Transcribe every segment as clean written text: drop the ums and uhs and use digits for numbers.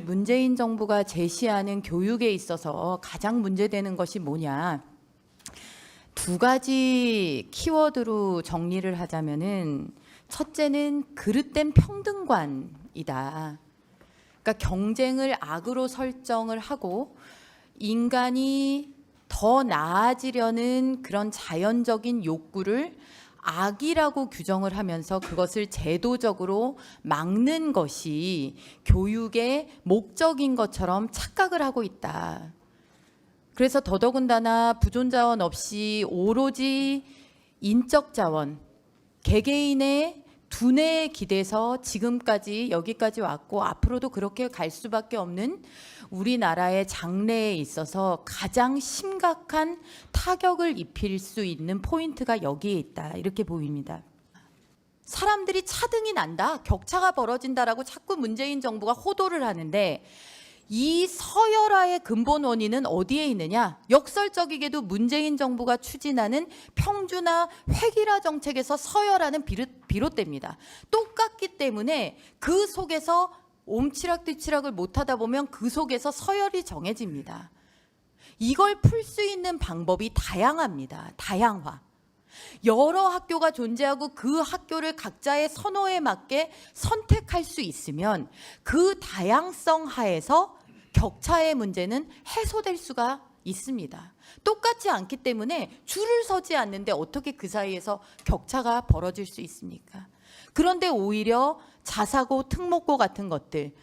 문재인 정부가 제시하는 교육에 있어서 가장 문제되는 것이 뭐냐? 두 가지 키워드로 정리를 하자면은 첫째는 그릇된 평등관이다. 그러니까 경쟁을 악으로 설정을 하고 인간이 더 나아지려는 그런 자연적인 욕구를 악이라고 규정을 하면서 그것을 제도적으로 막는 것이 교육의 목적인 것처럼 착각을 하고 있다. 그래서 더더군다나 부존자원 없이 오로지 인적 자원, 개개인의 두뇌에 기대서 지금까지 여기까지 왔고 앞으로도 그렇게 갈 수밖에 없는 우리나라의 장래에 있어서 가장 심각한 타격을 입힐 수 있는 포인트가 여기에 있다. 이렇게 보입니다. 사람들이 차등이 난다, 격차가 벌어진다라고 자꾸 문재인 정부가 호도를 하는데 이 서열화의 근본 원인은 어디에 있느냐? 역설적이게도 문재인 정부가 추진하는 평준화 획일화 정책에서 서열화는 비롯됩니다. 똑같기 때문에 그 속에서 옴치락뒤치락을 못하다 보면 그 속에서 서열이 정해집니다. 이걸 풀 수 있는 방법이 다양합니다. 다양화. 여러 학교가 존재하고 그 학교를 각자의 선호에 맞게 선택할 수 있으면 그 다양성 하에서 격차의 문제는 해소될 수가 있습니다. 똑같지 않기 때문에 줄을 서지 않는데 어떻게 그 사이에서 격차가 벌어질 수 있습니까? 그런데 오히려 자사고, 특목고 같은 것들,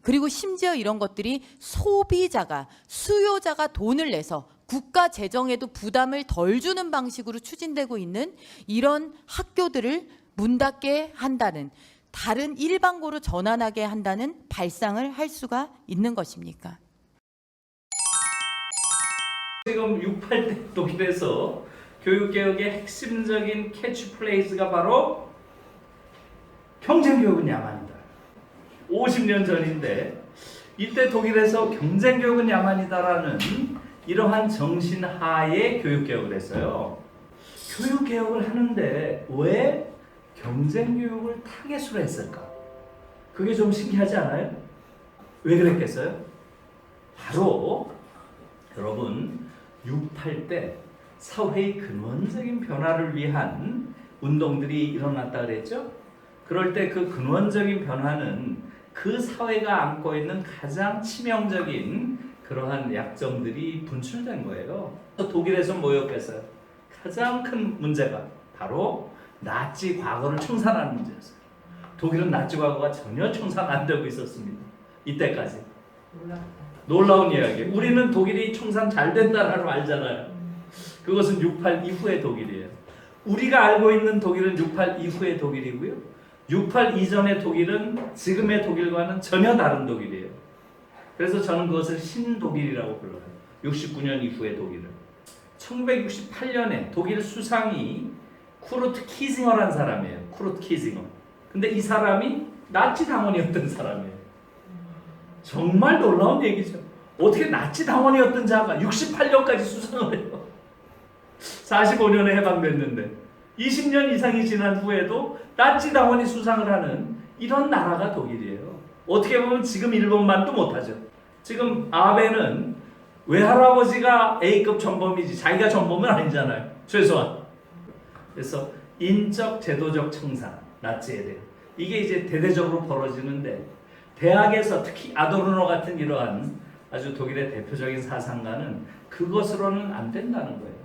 그리고 심지어 이런 것들이 소비자가, 수요자가 돈을 내서 국가 재정에도 부담을 덜 주는 방식으로 추진되고 있는 이런 학교들을 문 닫게 한다는, 다른 일반고로 전환하게 한다는 발상을 할 수가 있는 것입니까? 지금 6.8대 독일에서 교육개혁의 핵심적인 캐치프레이즈가 바로 경쟁교육은 야만이다. 50년 전인데 이때 독일에서 경쟁교육은 야만이다라는 이러한 정신하에 교육개혁을 했어요. 교육개혁을 하는데 왜 경쟁교육을 타겟으로 했을까? 그게 좀 신기하지 않아요? 왜 그랬겠어요? 바로 여러분 6.8 때 사회의 근원적인 변화를 위한 운동들이 일어났다 그랬죠? 그럴 때 그 근원적인 변화는 그 사회가 안고 있는 가장 치명적인 그러한 약점들이 분출된 거예요. 독일에서 뭐였겠어요? 가장 큰 문제가 바로 나치 과거를 청산하는 문제였어요. 독일은 나치 과거가 전혀 청산 안 되고 있었습니다. 이때까지. 놀라운 이야기. 우리는 독일이 청산 잘 된다라고 알잖아요. 그것은 6.8 이후의 독일이에요. 우리가 알고 있는 독일은 6.8 이후의 독일이고요. 6.8 이전의 독일은 지금의 독일과는 전혀 다른 독일이에요. 그래서 저는 그것을 신독일이라고 불러요. 69년 이후의 독일을. 1968년에 독일 수상이 쿠르트 키징어라는 사람이에요. 쿠르트 키징어. 근데 이 사람이 나치 당원이었던 사람이에요. 정말 놀라운 얘기죠. 어떻게 나치 당원이었던 자가 68년까지 수상을 해요. 45년에 해방됐는데 20년 이상이 지난 후에도 나치 당원이 수상을 하는 이런 나라가 독일이에요. 어떻게 보면 지금 일본만도 못하죠. 지금 아베는 외할아버지가 A급 전범이지 자기가 전범은 아니잖아요. 최소한. 그래서 인적 제도적 청산, 나치에 대해 이게 이제 대대적으로 벌어지는데 대학에서 특히 아도르노 같은 이러한 아주 독일의 대표적인 사상가는 그것으로는 안 된다는 거예요.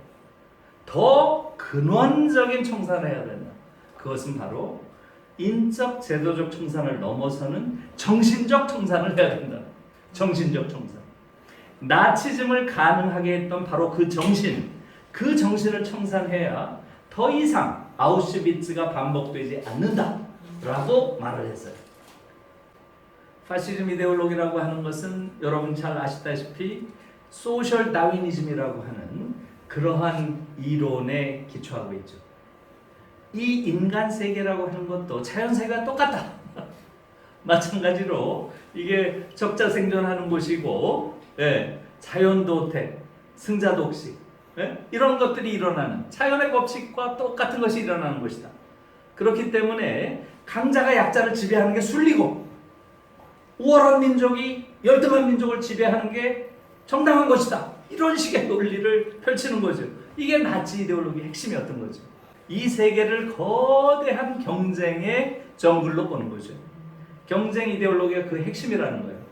더 근원적인 청산을 해야 된다. 그것은 바로 인적 제도적 청산을 넘어서는 정신적 청산을 해야 된다. 정신적 청산. 나치즘을 가능하게 했던 바로 그 정신을 청산해야 더 이상 아우슈비츠가 반복되지 않는다라고 말을 했어요. 파시즘 이데올로기라고 하는 것은 여러분 잘 아시다시피 소셜 다윈이즘이라고 하는 그러한 이론에 기초하고 있죠. 이 인간 세계라고 하는 것도 자연 세계가 똑같다. 마찬가지로 이게 적자 생존하는 곳이고, 자연도택, 승자독식, 이런 것들이 일어나는 자연의 법칙과 똑같은 것이 일어나는 것이다. 그렇기 때문에 강자가 약자를 지배하는 게 순리고 우월한 민족이 열등한 민족을 지배하는 게 정당한 것이다. 이런 식의 논리를 펼치는 거죠. 이게 나치 이데올로기의 핵심이었던 거죠. 이 세계를 거대한 경쟁의 정글로 보는 거죠. 경쟁 이데올로기가 그 핵심이라는 거예요.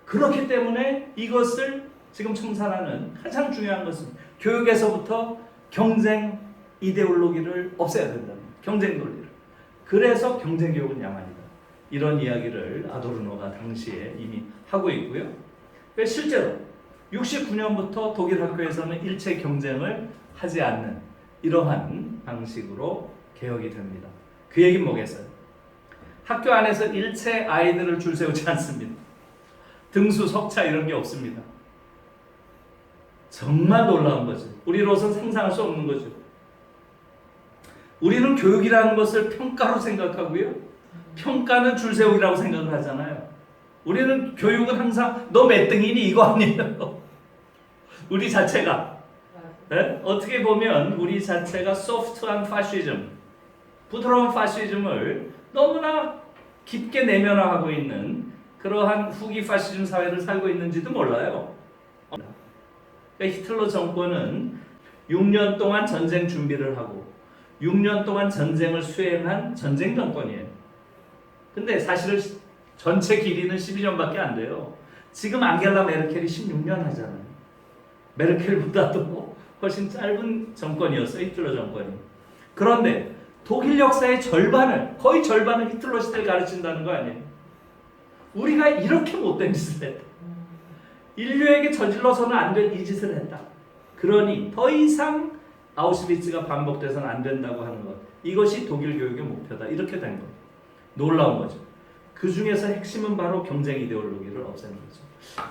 그렇기 때문에 이것을 지금 청산하는 가장 중요한 것은 교육에서부터 경쟁 이데올로기를 없애야 된다는 거예요. 경쟁 논리를. 그래서 경쟁 교육은 야만이다. 이런 이야기를 아도르노가 당시에 이미 하고 있고요. 실제로 69년부터 독일 학교에서는 일체 경쟁을 하지 않는 이러한 방식으로 개혁이 됩니다. 그 얘기는 뭐겠어요? 학교 안에서 일체 아이들을 줄 세우지 않습니다. 등수, 석차 이런 게 없습니다. 정말 놀라운 거죠. 우리로서는 상상할 수 없는 거죠. 우리는 교육이라는 것을 평가로 생각하고요. 평가는 줄 세우기라고 생각을 하잖아요. 우리는 교육은 항상 너 몇 등이니 이거 아니에요. 우리 자체가 네? 어떻게 보면 우리 자체가 소프트한 파시즘, 부드러운 파시즘을 너무나 깊게 내면화하고 있는 그러한 후기 파시즘 사회를 살고 있는지도 몰라요. 그러니까 히틀러 정권은 6년 동안 전쟁 준비를 하고 6년 동안 전쟁을 수행한 전쟁 정권이에요. 근데 사실은 전체 길이는 12년밖에 안 돼요. 지금 앙겔라 메르켈이 16년 하잖아요. 메르켈보다도 훨씬 짧은 정권이었어요. 히틀러 정권이. 그런데 독일 역사의 절반을, 거의 절반을 히틀러 시대를 가르친다는 거 아니에요. 우리가 이렇게 못된 짓을 했다. 인류에게 저질러서는 안 될 이 짓을 했다. 그러니 더 이상 아우슈비츠가 반복돼서는 안 된다고 하는 것. 이것이 독일 교육의 목표다. 이렇게 된 거예요. 놀라운 거죠. 그 중에서 핵심은 바로 경쟁 이데올로기를 없애는 거죠.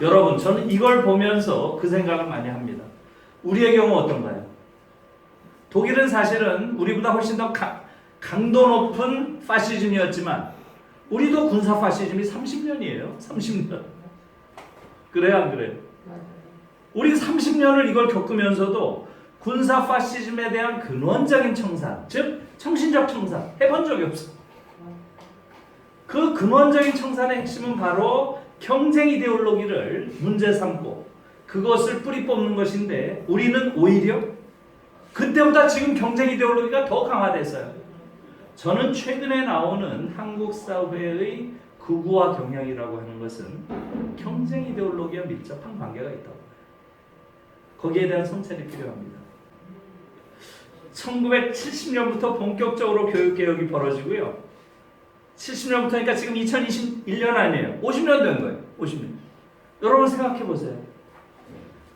여러분, 저는 이걸 보면서 그 생각을 많이 합니다. 우리의 경우 어떤가요? 독일은 사실은 우리보다 훨씬 더 강도 높은 파시즘이었지만 우리도 군사 파시즘이 30년이에요. 30년. 그래요, 안 그래요? 우리 30년을 이걸 겪으면서도 군사 파시즘에 대한 근원적인 청산, 즉 정신적 청산 해본 적이 없어. 그 근원적인 청산의 핵심은 바로 경쟁 이데올로기를 문제 삼고 그것을 뿌리 뽑는 것인데 우리는 오히려 그때보다 지금 경쟁 이데올로기가 더 강화됐어요. 저는 최근에 나오는 한국 사회의 극우화 경향이라고 하는 것은 경쟁 이데올로기와 밀접한 관계가 있다고 봐요. 거기에 대한 성찰이 필요합니다. 1970년부터 본격적으로 교육개혁이 벌어지고요. 70년부터니까 지금 2021년 아니에요. 50년 된 거예요. 50년. 여러분 생각해 보세요.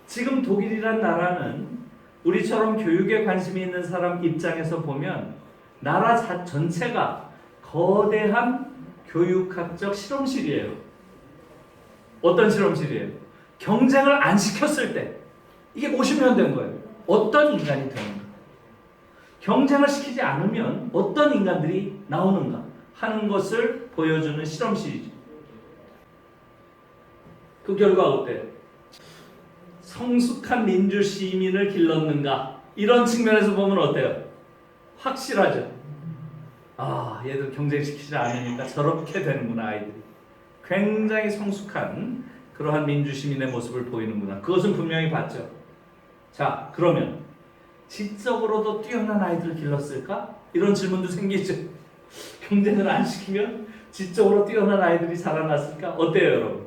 지금 독일이란 나라는 우리처럼 교육에 관심이 있는 사람 입장에서 보면 나라 전체가 거대한 교육학적 실험실이에요. 어떤 실험실이에요? 경쟁을 안 시켰을 때 이게 50년 된 거예요. 어떤 인간이 되는가? 경쟁을 시키지 않으면 어떤 인간들이 나오는가 하는 것을 보여주는 실험실이죠. 그 결과 어때요? 성숙한 민주 시민을 길렀는가? 이런 측면에서 보면 어때요? 확실하죠. 아, 얘들 경쟁시키지 않으니까 저렇게 되는구나, 아이들이. 굉장히 성숙한 그러한 민주 시민의 모습을 보이는구나. 그것은 분명히 봤죠. 자, 그러면 지적으로도 뛰어난 아이들을 길렀을까? 이런 질문도 생기죠. 경쟁을 안 시키면 지적으로 뛰어난 아이들이 자라났을까? 어때요, 여러분?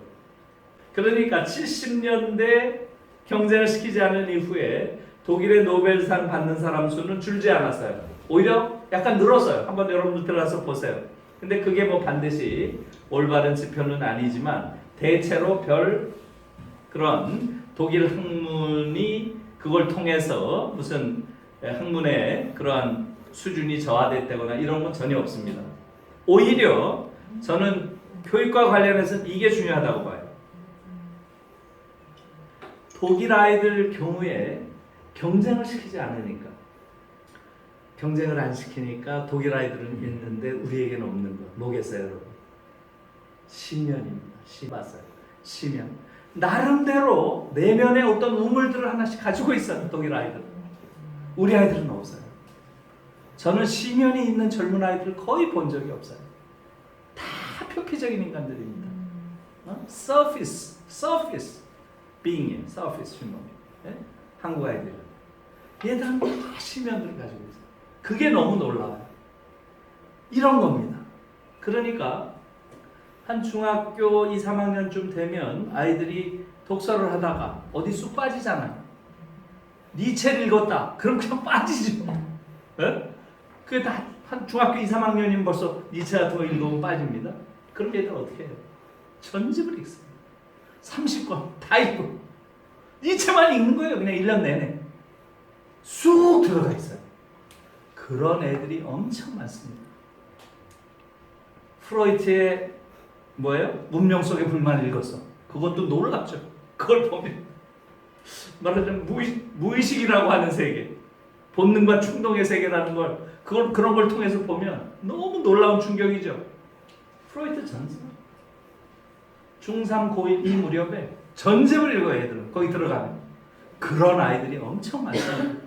그러니까 70년대 경쟁을 시키지 않은 이후에 독일의 노벨상 받는 사람 수는 줄지 않았어요. 오히려 약간 늘었어요. 한번 여러분들 들어가서 보세요. 근데 그게 뭐 반드시 올바른 지표는 아니지만 대체로 별 그런 독일 학문이 그걸 통해서 무슨 학문의 그러한 수준이 저하됐다거나 이런 건 전혀 없습니다. 오히려 저는 교육과 관련해서 이게 중요하다고 봐요. 독일 아이들 경우에 경쟁을 시키지 않으니까, 경쟁을 안 시키니까 독일 아이들은 있는데 우리에게는 없는 거 뭐겠어요, 여러분? 심연입니다. 봤어요. 심연. 나름대로 내면에 어떤 우물들을 하나씩 가지고 있어요, 독일 아이들은. 우리 아이들은 없어요. 저는 심연이 있는 젊은 아이들을 거의 본 적이 없어요. 다 표피적인 인간들입니다. surface being이에요. surface human. 예? 한국 아이들. 얘들은 다 심연들을 가지고 있어요. 그게 너무 놀라워요. 이런 겁니다. 그러니까 한 중학교 2, 3학년쯤 되면 아이들이 독서를 하다가 어디 쑥 빠지잖아요. 니체를 읽었다. 그럼 그냥 빠지죠. 예? 그게 다 한 중학교 2, 3학년이면 벌써 니체 같은 거 읽으면 빠집니다. 그럼 얘들 어떻게 해요? 전집을 읽습니다. 30권 다 읽고 니체만 읽는 거예요. 그냥 1년 내내. 쑥 들어가 있어요. 그런 애들이 엄청 많습니다. 프로이트의 뭐예요? 문명 속의 불만을 읽었어. 그것도 놀랍죠. 그걸 보면 말하자면 무의식이라고 하는 세계, 본능과 충동의 세계라는 걸 그런 걸 통해서 보면 너무 놀라운 충격이죠. 프로이트 전서 중3, 고1 이 무렵에 전집을 읽어요. 애들은 거기 들어가면 그런 아이들이 엄청 많습니다.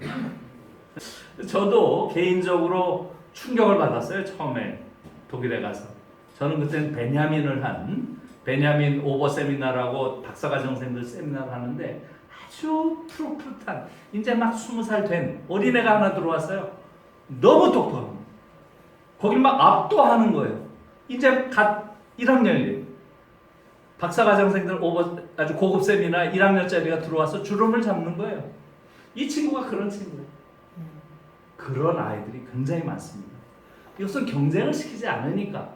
저도 개인적으로 충격을 받았어요. 처음에 독일에 가서. 저는 그때는 베냐민 오버 세미나라고 박사과정생들 세미나를 하는데 아주 푸릇푸릇한 이제 막 20살 된 어린애가 하나 들어왔어요. 너무 똑똑하고 거길 막 압도하는 거예요. 이제 갓 1학년이에요. 박사과정생들 아주 고급 세미나 1학년짜리가 들어와서 주름을 잡는 거예요. 이 친구가 그런 친구예요. 그런 아이들이 굉장히 많습니다. 이것은 경쟁을 시키지 않으니까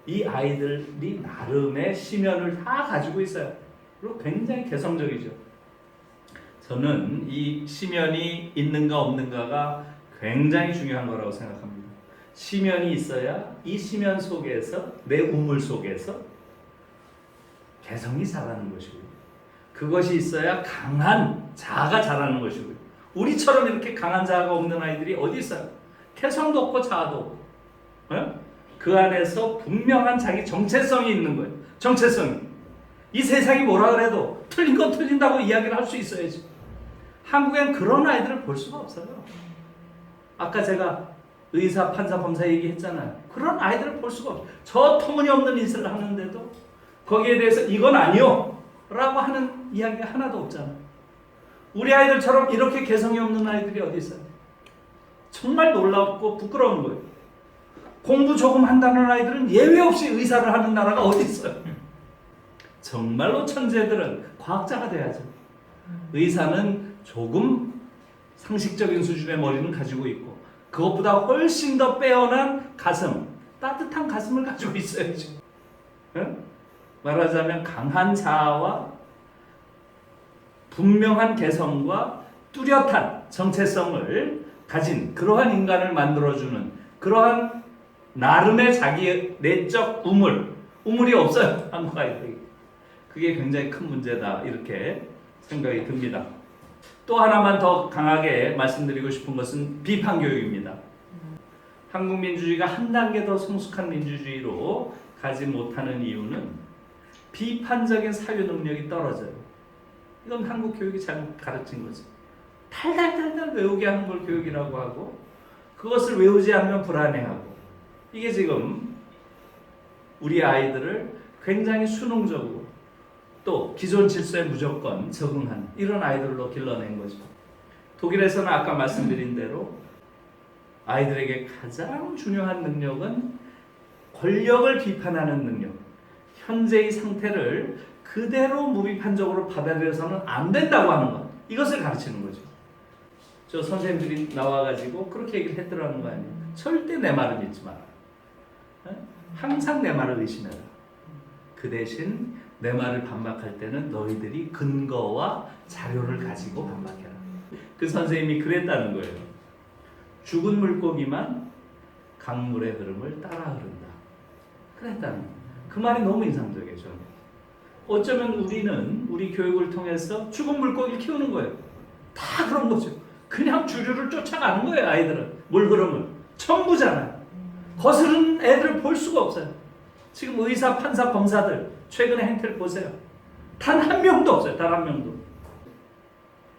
이 아이들이 나름의 심연을 다 가지고 있어요. 그리고 굉장히 개성적이죠. 저는 이 심연이 있는가 없는가가 굉장히 중요한 거라고 생각합니다. 심연이 있어야 이 심연 속에서 내 우물 속에서 개성이 자라는 것이고요. 그것이 있어야 강한 자아가 자라는 것이고요. 우리처럼 이렇게 강한 자아가 없는 아이들이 어디 있어요? 개성도 없고 자아도 없고. 그 안에서 분명한 자기 정체성이 있는 거예요. 정체성이. 이 세상이 뭐라 그래도 틀린 건 틀린다고 이야기를 할 수 있어야지. 한국엔 그런 아이들을 볼 수가 없어요. 아까 제가 의사, 판사, 검사 얘기했잖아요. 그런 아이들을 볼 수가 없어요. 저 터무니없는 짓을 하는데도 거기에 대해서 이건 아니요 라고 하는 이야기가 하나도 없잖아요. 우리 아이들처럼 이렇게 개성이 없는 아이들이 어디 있어요? 정말 놀랍고 부끄러운 거예요. 공부 조금 한다는 아이들은 예외 없이 의사를 하는 나라가 어디 있어요? 정말로 천재들은 과학자가 돼야죠. 의사는 조금 상식적인 수준의 머리는 가지고 있고 그것보다 훨씬 더 빼어난 가슴, 따뜻한 가슴을 가지고 있어야죠. 말하자면 강한 자아와 분명한 개성과 뚜렷한 정체성을 가진 그러한 인간을 만들어주는 그러한 나름의 자기의 내적 우물이 없어요. 한국 아이들이. 그게 굉장히 큰 문제다 이렇게 생각이 듭니다. 또 하나만 더 강하게 말씀드리고 싶은 것은 비판교육입니다. 한국 민주주의가 한 단계 더 성숙한 민주주의로 가지 못하는 이유는 비판적인 사유 능력이 떨어져요. 이건 한국 교육이 잘못 가르친 거죠. 달달달달 외우게 하는 걸 교육이라고 하고 그것을 외우지 않으면 불안해하고 이게 지금 우리 아이들을 굉장히 수능적으로 또 기존 질서에 무조건 적응하는 이런 아이들로 길러낸 거죠. 독일에서는 아까 말씀드린 대로 아이들에게 가장 중요한 능력은 권력을 비판하는 능력. 현재의 상태를 그대로 무비판적으로 받아들여서는 안 된다고 하는 것. 이것을 가르치는 거죠. 저 선생님들이 나와가지고 그렇게 얘기를 했더라는 거 아니에요. 절대 내 말을 믿지 마라. 항상 내 말을 의심해라. 그 대신 내 말을 반박할 때는 너희들이 근거와 자료를 가지고 반박해라. 그 선생님이 그랬다는 거예요. 죽은 물고기만 강물의 흐름을 따라 흐른다. 그랬다는 거예요. 그 말이 너무 인상적이에요. 저는. 어쩌면 우리는 우리 교육을 통해서 죽은 물고기를 키우는 거예요. 다 그런 거죠. 그냥 주류를 쫓아가는 거예요. 아이들은. 물 흐름을. 천부잖아요. 거스른 애들을 볼 수가 없어요. 지금 의사, 판사, 검사들 최근의 행태를 보세요. 단 한 명도 없어요. 단 한 명도.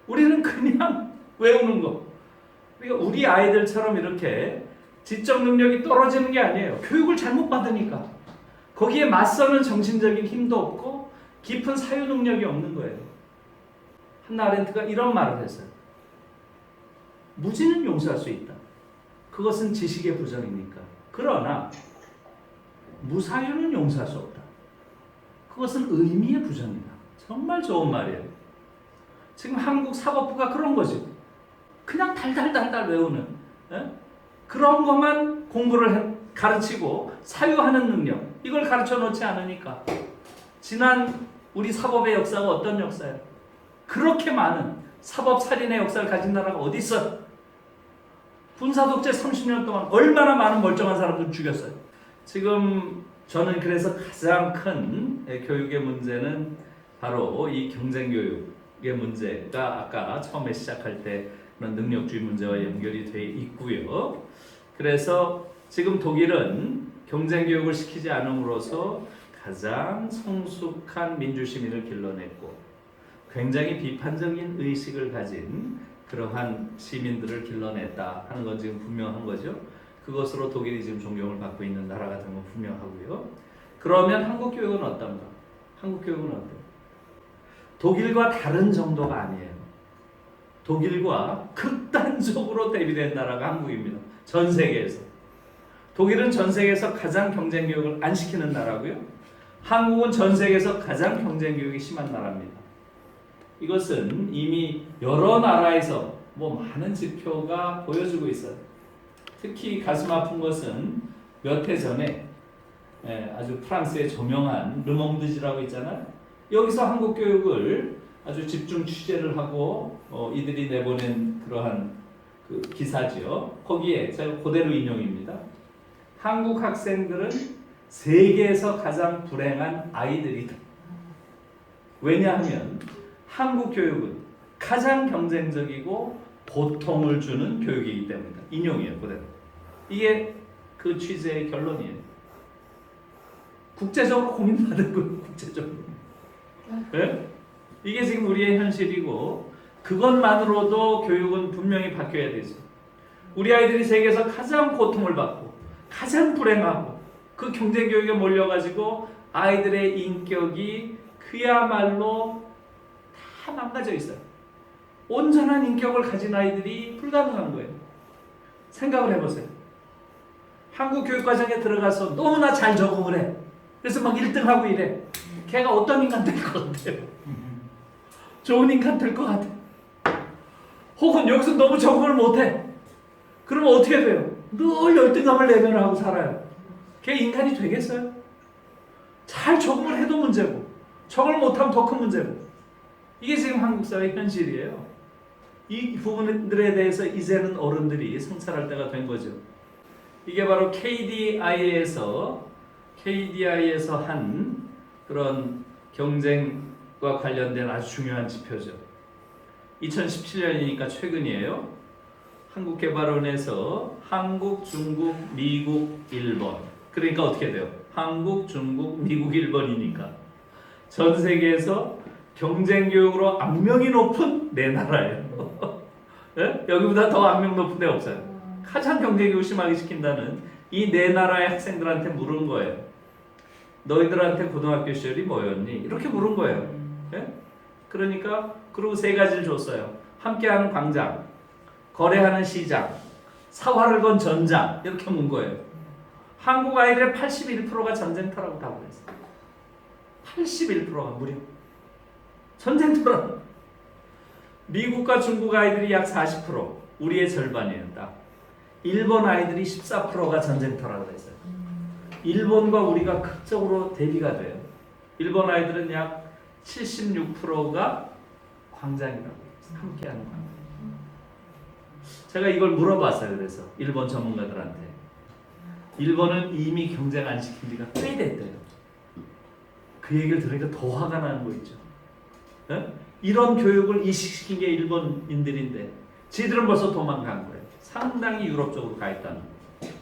우리는 그냥 외우는 거. 그러니까 우리 아이들처럼 이렇게 지적 능력이 떨어지는 게 아니에요. 교육을 잘못 받으니까. 거기에 맞서는 정신적인 힘도 없고 깊은 사유 능력이 없는 거예요. 한나 아렌트가 이런 말을 했어요. 무지는 용서할 수 있다. 그것은 지식의 부정이니까. 그러나 무사유는 용서할 수 없다. 그것은 의미의 부정이다. 정말 좋은 말이에요. 지금 한국 사법부가 그런 거죠. 그냥 달달달달 외우는 그런 것만 공부를 가르치고 사유하는 능력 이걸 가르쳐 놓지 않으니까 지난 우리 사법의 역사가 어떤 역사예요? 그렇게 많은 사법 살인의 역사를 가진 나라가 어디 있어? 군사독재 30년 동안 얼마나 많은 멀쩡한 사람들 죽였어요. 지금 저는 그래서 가장 큰 교육의 문제는 바로 이 경쟁교육의 문제가 아까 처음에 시작할 때 그런 능력주의 문제와 연결이 돼 있고요. 그래서 지금 독일은 경쟁교육을 시키지 않음으로써 가장 성숙한 민주시민을 길러냈고 굉장히 비판적인 의식을 가진 그러한 시민들을 길러냈다 하는 건 지금 분명한 거죠. 그것으로 독일이 지금 존경을 받고 있는 나라 같은 건 분명하고요. 그러면 한국 교육은 어떤가? 한국 교육은 어때요? 독일과 다른 정도가 아니에요. 독일과 극단적으로 대비된 나라가 한국입니다. 전 세계에서. 독일은 전 세계에서 가장 경쟁교육을 안 시키는 나라고요. 한국은 전 세계에서 가장 경쟁교육이 심한 나라입니다. 이것은 이미 여러 나라에서 많은 지표가 보여주고 있어요. 특히 가슴 아픈 것은 몇 해 전에 아주 프랑스의 저명한 르몽드지라고 있잖아요. 여기서 한국 교육을 아주 집중 취재를 하고 이들이 내보낸 그러한 그 기사지요. 거기에 제가 그대로 인용입니다. 한국 학생들은 세계에서 가장 불행한 아이들이다. 왜냐하면 한국 교육은 가장 경쟁적이고 고통을 주는 교육이기 때문이다. 인용이에요, 그대로. 이게 그 취재의 결론이에요. 국제적으로 고민받은 거예요, 국제적으로. 네? 이게 지금 우리의 현실이고 그것만으로도 교육은 분명히 바뀌어야 되죠. 우리 아이들이 세계에서 가장 고통을 받고 가장 불행하고 그 경쟁 교육에 몰려가지고 아이들의 인격이 그야말로 다 망가져 있어요. 온전한 인격을 가진 아이들이 불가능한 거예요. 생각을 해보세요. 한국 교육과정에 들어가서 너무나 잘 적응을 해. 그래서 막 1등하고 이래. 걔가 어떤 인간 될 것 같아요? 좋은 인간 될 것 같아. 혹은 여기서 너무 적응을 못해. 그러면 어떻게 돼요? 늘 열등감을 내면하고 살아요. 걔 인간이 되겠어요? 잘 적응을 해도 문제고 적응을 못하면 더 큰 문제고. 이게 지금 한국 사회의 현실이에요. 이 부분들에 대해서 이제는 어른들이 성찰할 때가 된 거죠. 이게 바로 KDI에서 한 그런 경쟁과 관련된 아주 중요한 지표죠. 2017년이니까 최근이에요. 한국개발원에서 한국, 중국, 미국, 일본. 그러니까 어떻게 돼요? 한국, 중국, 미국, 일본이니까 전 세계에서 경쟁교육으로 악명이 높은 네 나라예요. 네? 여기보다 더 악명 높은 데 없어요. 가장 경쟁교육 심하게 시킨다는 이 네 나라의 학생들한테 물은 거예요. 너희들한테 고등학교 시절이 뭐였니? 이렇게 물은 거예요. 네? 그러니까 그리고 세 가지를 줬어요. 함께하는 광장, 거래하는 시장, 사활을 건 전장 이렇게 문 거예요. 한국 아이들의 81%가 전쟁터라고 답을 했어요. 81%가 무려 전쟁터라. 미국과 중국 아이들이 약 40%, 우리의 절반이에요. 딱. 일본 아이들이 14%가 전쟁터라고 했어요. 일본과 우리가 극적으로 대비가 돼요. 일본 아이들은 약 76%가 광장이라고 했어요. 함께하는 광장. 제가 이걸 물어봤어요. 그래서 일본 전문가들한테. 일본은 이미 경쟁 안 시킨 지가 꽤 됐대요. 그 얘기를 들으니까 더 화가 나는 거 있죠. 네? 이런 교육을 이식시킨 게 일본인들인데 지들은 벌써 도망간 거예요. 상당히 유럽 쪽으로 가 있다는 거예요.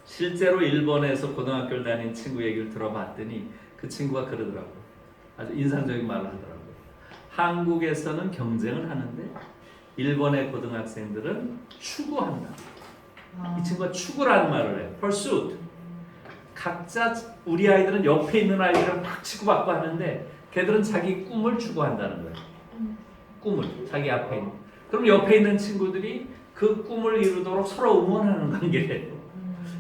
실제로 일본에서 고등학교를 다닌 친구 얘기를 들어봤더니 그 친구가 그러더라고요. 아주 인상적인 말을 하더라고요. 한국에서는 경쟁을 하는데 일본의 고등학생들은 추구한다. 이 친구가 추구라는 말을 해요. pursuit. 각자 우리 아이들은 옆에 있는 아이들이랑 막 치고받고 하는데 걔들은 자기 꿈을 추구한다는 거예요. 꿈을 자기 앞에 있는. 그럼 옆에 있는 친구들이 그 꿈을 이루도록 서로 응원하는 관계래요.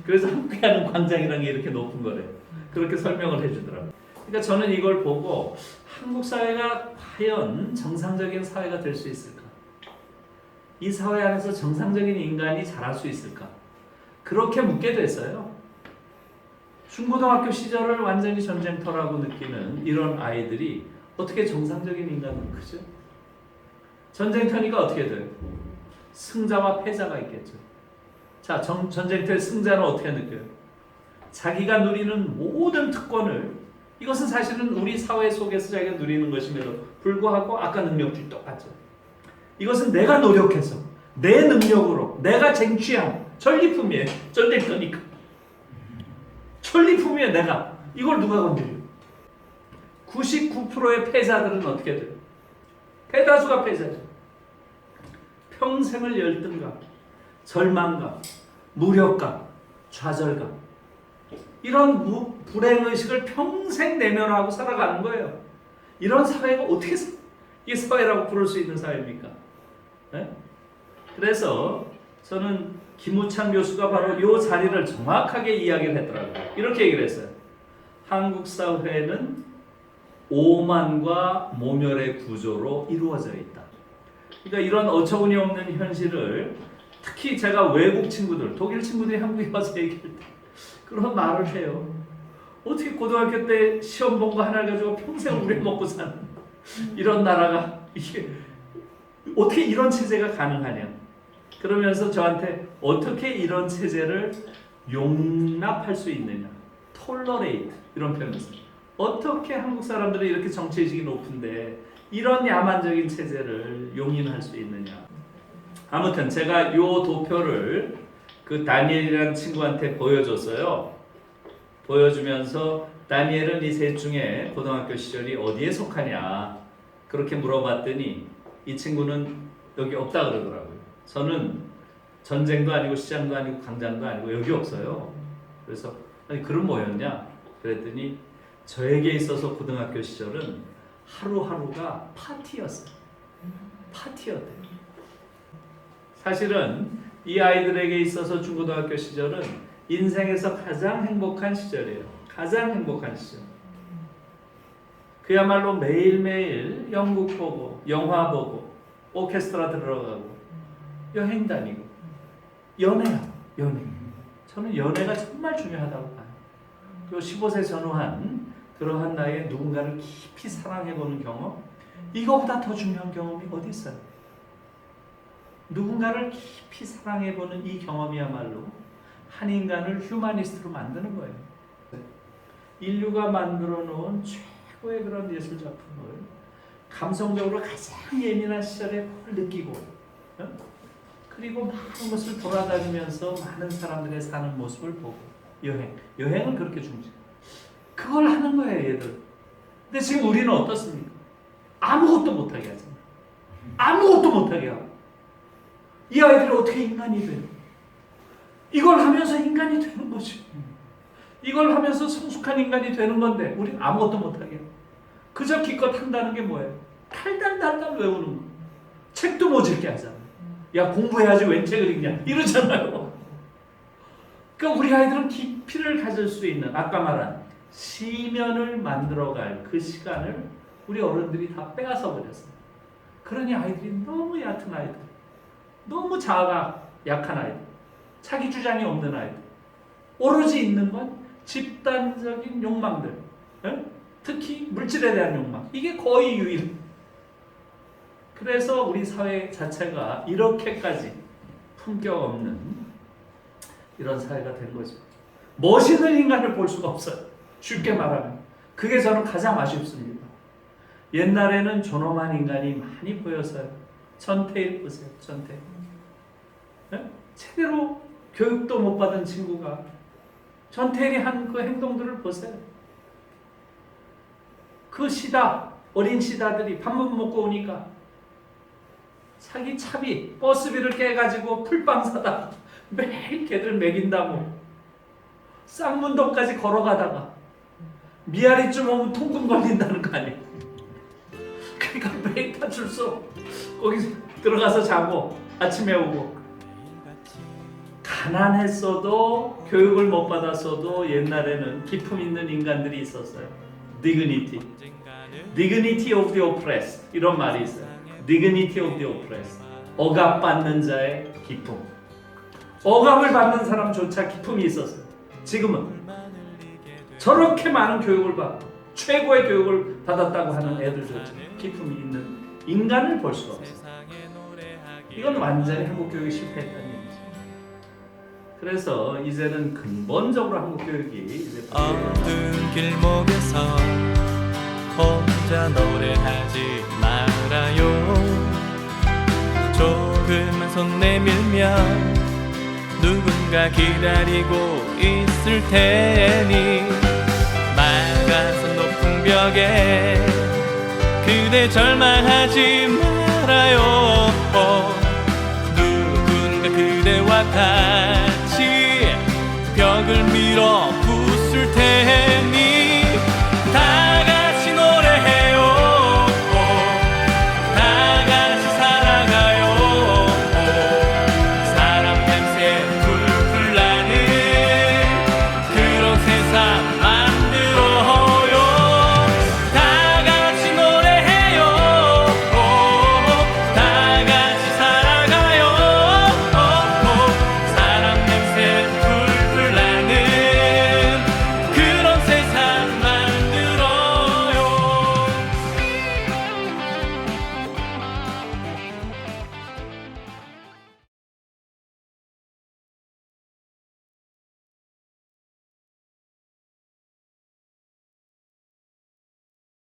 그래서 함께하는 광장이라는 게 이렇게 높은 거래요. 그렇게 설명을 해주더라고요. 그러니까 저는 이걸 보고 한국 사회가 과연 정상적인 사회가 될 수 있을까? 이 사회 안에서 정상적인 인간이 자랄 수 있을까? 그렇게 묻게 됐어요. 중고등학교 시절을 완전히 전쟁터라고 느끼는 이런 아이들이 어떻게 정상적인 인간으로 크죠? 전쟁터니까 어떻게 돼요? 승자와 패자가 있겠죠. 자, 전쟁터의 승자는 어떻게 느껴요? 자기가 누리는 모든 특권을, 이것은 사실은 우리 사회 속에서 자기가 누리는 것임에도 불구하고 아까 능력주의 똑같죠. 이것은 내가 노력해서 내 능력으로 내가 쟁취한 전리품이에요. 전쟁터니까. 전리품이에요. 내가. 이걸 누가 건드려? 99%의 패자들은 어떻게 돼요? 대다수가 패자죠. 평생을 열등감, 절망감, 무력감, 좌절감, 이런 불행의식을 평생 내면하고 살아가는 거예요. 이런 사회가 어떻게 이 사회라고 부를 수 있는 사회입니까? 네? 그래서 저는 김우창 교수가 바로 이 자리를 정확하게 이야기를 했더라고요. 이렇게 얘기를 했어요. 한국 사회는 오만과 모멸의 구조로 이루어져 있다. 그러니까 이런 어처구니 없는 현실을, 특히 제가 외국 친구들, 독일 친구들이 한국에 와서 얘기할 때 그런 말을 해요. 어떻게 고등학교 때 시험 본 거 하나 가지고 평생 우리 먹고 사는 이런 나라가, 이게 어떻게 이런 체제가 가능하냐. 그러면서 저한테 어떻게 이런 체제를 용납할 수 있느냐, tolerate, 이런 표현을 써요. 어떻게 한국 사람들이 이렇게 정치의식이 높은데 이런 야만적인 체제를 용인할 수 있느냐. 아무튼 제가 요 도표를 그 다니엘이라는 친구한테 보여줬어요. 보여주면서 다니엘은 이 셋 중에 고등학교 시절이 어디에 속하냐 그렇게 물어봤더니 이 친구는 여기 없다 그러더라고요. 저는 전쟁도 아니고 시장도 아니고 광장도 아니고 여기 없어요. 그래서 아니 그럼 뭐였냐 그랬더니 저에게 있어서 고등학교 시절은 하루하루가 파티였어요. 파티였대요. 사실은 이 아이들에게 있어서 중고등학교 시절은 인생에서 가장 행복한 시절이에요. 가장 행복한 시절. 그야말로 매일매일 연극 보고 영화 보고 오케스트라 들어가고 여행 다니고 연애하고 연애. 저는 연애가 정말 중요하다고 봐요. 그리고 15세 전후한 그러한 나이에 누군가를 깊이 사랑해보는 경험, 이거보다 더 중요한 경험이 어디 있어요? 누군가를 깊이 사랑해보는 이 경험이야말로 한 인간을 휴머니스트로 만드는 거예요. 인류가 만들어 놓은 최고의 그런 예술 작품을 감성적으로 가장 예민한 시절에 그걸 느끼고, 그리고 많은 것을 돌아다니면서 많은 사람들의 사는 모습을 보고, 여행은 그렇게 중요해요. 그걸 하는 거예요, 얘들. 근데 지금 우리는 어떻습니까? 아무것도 못하게 하잖아요. 아무것도 못하게 하고. 이 아이들이 어떻게 인간이 돼요? 이걸 하면서 인간이 되는 거죠. 이걸 하면서 성숙한 인간이 되는 건데 우리는 아무것도 못하게 해요. 그저 기껏 한다는 게 뭐예요? 달달달달 외우는 거. 책도 못 읽게 하잖아요. 야 공부해야지 웬 책을 읽냐 이러잖아요. 그러니까 우리 아이들은 깊이를 가질 수 있는, 아까 말한 시면을 만들어갈 그 시간을 우리 어른들이 다 빼앗아 버렸어요. 그러니 아이들이 너무 얕은 아이들, 너무 자아가 약한 아이들, 자기 주장이 없는 아이들, 오로지 있는 건 집단적인 욕망들, 특히 물질에 대한 욕망, 이게 거의 유일. 그래서 우리 사회 자체가 이렇게까지 품격 없는 이런 사회가 된 거죠. 멋있는 인간을 볼 수가 없어요. 쉽게 말하면. 그게 저는 가장 아쉽습니다. 옛날에는 존엄한 인간이 많이 보였어요. 전태일 보세요. 전태일. 제대로 교육도 못 받은 친구가 전태일이 한 그 행동들을 보세요. 그 시다, 어린 시다들이 밥 못 먹고 오니까 자기 차비, 버스비를 깨가지고 풀빵 사다가 매일 걔들 먹인다고 쌍문동까지 걸어가다가 미아리쯤 오면 통금 걸린다는 거 아니에요. 그러니까 매일 파출소 거기 들어가서 자고 아침에 오고, 가난했어도 교육을 못 받았어도 옛날에는 기품 있는 인간들이 있었어요. dignity of the oppressed, 이런 말이 있어요. dignity of the oppressed, 억압받는 자의 기품. 억압을 받는 사람조차 기품이 있었어요. 지금은 저렇게 많은 교육을 받고 최고의 교육을 받았다고 하는 애들조차 기품이 있는 인간을 볼 수가 없어요. 이건 완전히 한국 교육이 실패했다는 얘기죠. 그래서 이제는 근본적으로 한국 교육이 이제 어두운 길목에서 혼자 노래하지 말아요. 조금만 손 내밀면 누군가 기다리고 있을 테니, 맑아서 높은 벽에 그대 절망하지 말아요. 누군가 그대와 같이